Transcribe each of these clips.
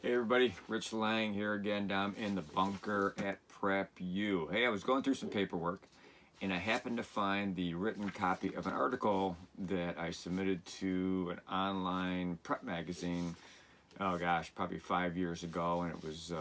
Hey everybody, Rich Lang here again down in the bunker at Prep U. Hey, I was going through some paperwork and I happened to find the written copy of an article that I submitted to an online prep magazine, oh gosh, probably 5 years ago, and it was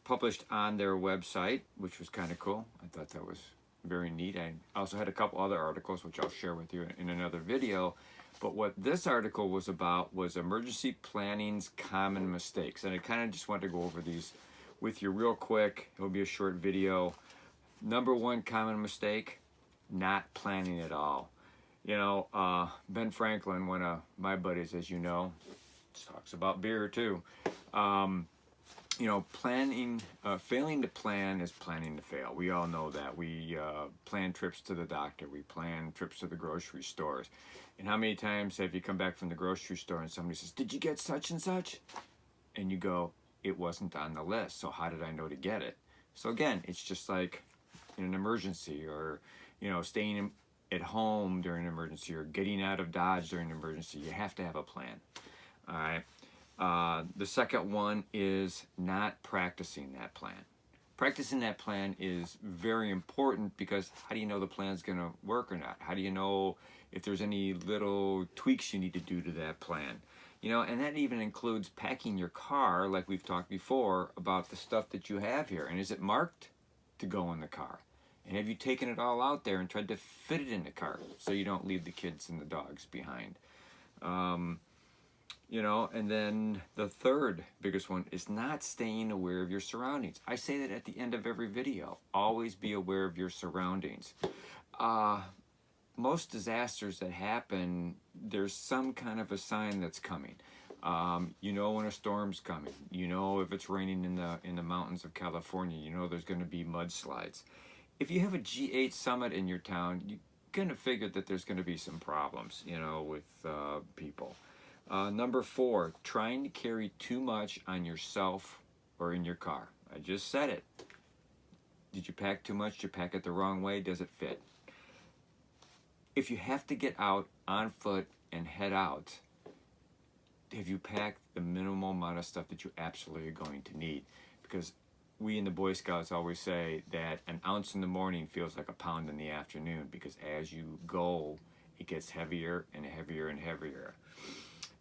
published on their website, which was kind of cool. I thought that was very neat. I also had a couple other articles, which I'll share with you in another video. But what this article was about was emergency planning's common mistakes. And I kind of just wanted to go over these with you real quick. It will be a short video. Number one common mistake, not planning at all. Ben Franklin, one of my buddies, as you know, talks about beer too. Failing to plan is planning to fail. We all know that. We plan trips to the doctor. We plan trips to the grocery stores. And how many times have you come back from the grocery store and somebody says, "Did you get such and such?" And you go, "It wasn't on the list, so how did I know to get it?" So again, it's just like in an emergency, or staying at home during an emergency, or getting out of Dodge during an emergency. You have to have a plan. All right. The second one is not practicing that plan. Practicing that plan is very important, because how do you know the plan's going to work or not? How do you know if there's any little tweaks you need to do to that plan? And that even includes packing your car, like we've talked before about the stuff that you have here. And is it marked to go in the car? And have you taken it all out there and tried to fit it in the car so you don't leave the kids and the dogs behind? And then the third biggest one is not staying aware of your surroundings. I say that at the end of every video. Always be aware of your surroundings. Most disasters that happen, there's some kind of a sign that's coming. When a storm's coming. If it's raining in the mountains of California, there's going to be mudslides. If you have a G8 summit in your town, you're going to figure that there's going to be some problems, with people. Number 4, trying to carry too much on yourself or in your car. I just said it. Did you pack too much? Did you pack it the wrong way? Does it fit? If you have to get out on foot and head out, have you packed the minimal amount of stuff that you absolutely are going to need? Because we in the Boy Scouts always say that an ounce in the morning feels like a pound in the afternoon, because as you go, it gets heavier and heavier and heavier.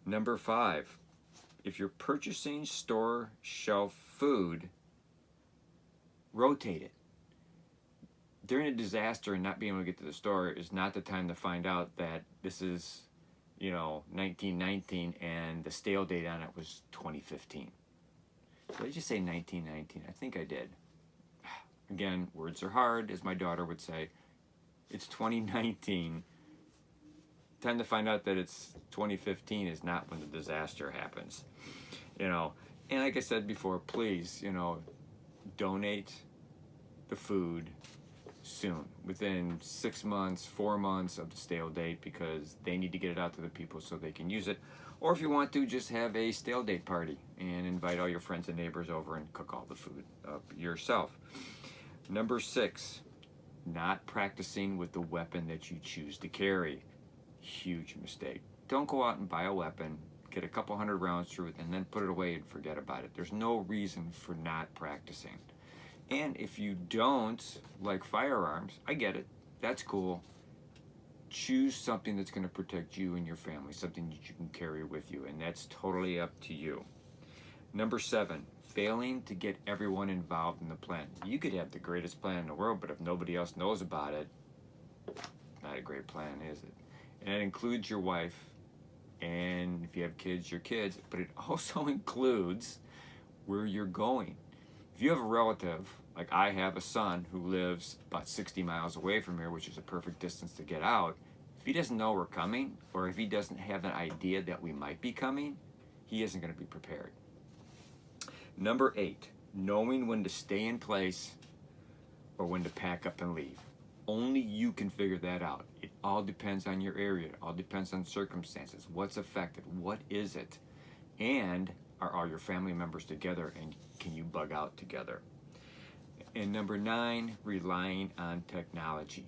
Number 5, if you're purchasing store shelf food, rotate it. During a disaster and not being able to get to the store is not the time to find out that this is, 1919 and the stale date on it was 2015. Did I just say 1919? I think I did. Again, words are hard, as my daughter would say. It's 2019. Time to find out that it's 2015 is not when the disaster happens. And like I said before, please, donate the food soon, within 6 months, 4 months of the stale date, because they need to get it out to the people so they can use it. Or if you want to, just have a stale date party and invite all your friends and neighbors over and cook all the food up yourself. Number 6, not practicing with the weapon that you choose to carry. Huge mistake. Don't go out and buy a weapon, get a couple hundred rounds through it, and then put it away and forget about it. There's no reason for not practicing. And if you don't like firearms, I get it. That's cool. Choose something that's going to protect you and your family, something that you can carry with you, and that's totally up to you. Number 7, failing to get everyone involved in the plan. You could have the greatest plan in the world, but if nobody else knows about it, not a great plan, is it? And it includes your wife, and if you have kids, your kids, but it also includes where you're going. If you have a relative, like I have a son who lives about 60 miles away from here, which is a perfect distance to get out, if he doesn't know we're coming, or if he doesn't have an idea that we might be coming, he isn't going to be prepared. Number 8, knowing when to stay in place or when to pack up and leave. Only you can figure that out. It all depends on your area. It all depends on circumstances. What's affected? What is it? And are all your family members together, and can you bug out together? And number 9, relying on technology.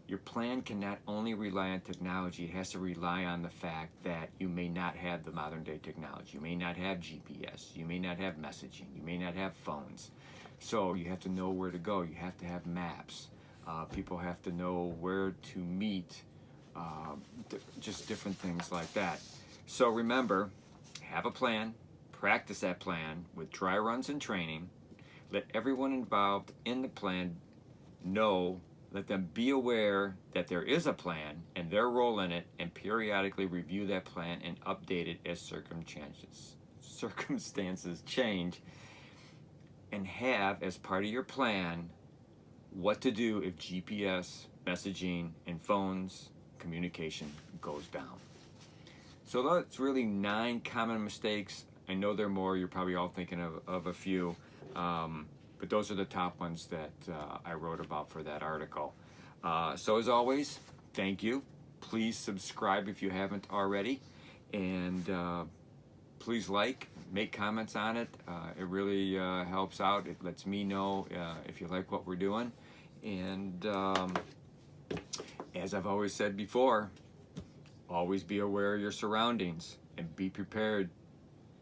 Your plan can not only rely on technology, it has to rely on the fact that you may not have the modern day technology. You may not have GPS. You may not have messaging. You may not have phones. So you have to know where to go. You have to have maps. People have to know where to meet, just different things like that. So remember, have a plan, practice that plan with dry runs and training. Let everyone involved in the plan know, let them be aware that there is a plan and their role in it, and periodically review that plan and update it as circumstances change, and have as part of your plan what to do if GPS, messaging, and phones communication goes down. So that's really 9 common mistakes. I know there are more. You're probably all thinking of a few. But those are the top ones that I wrote about for that article. So as always, thank you. Please subscribe if you haven't already. And please make comments on it. It really helps out. It lets me know if you like what we're doing. And as I've always said before, always be aware of your surroundings and be prepared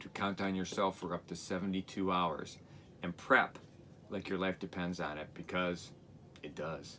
to count on yourself for up to 72 hours and prep like your life depends on it, because it does.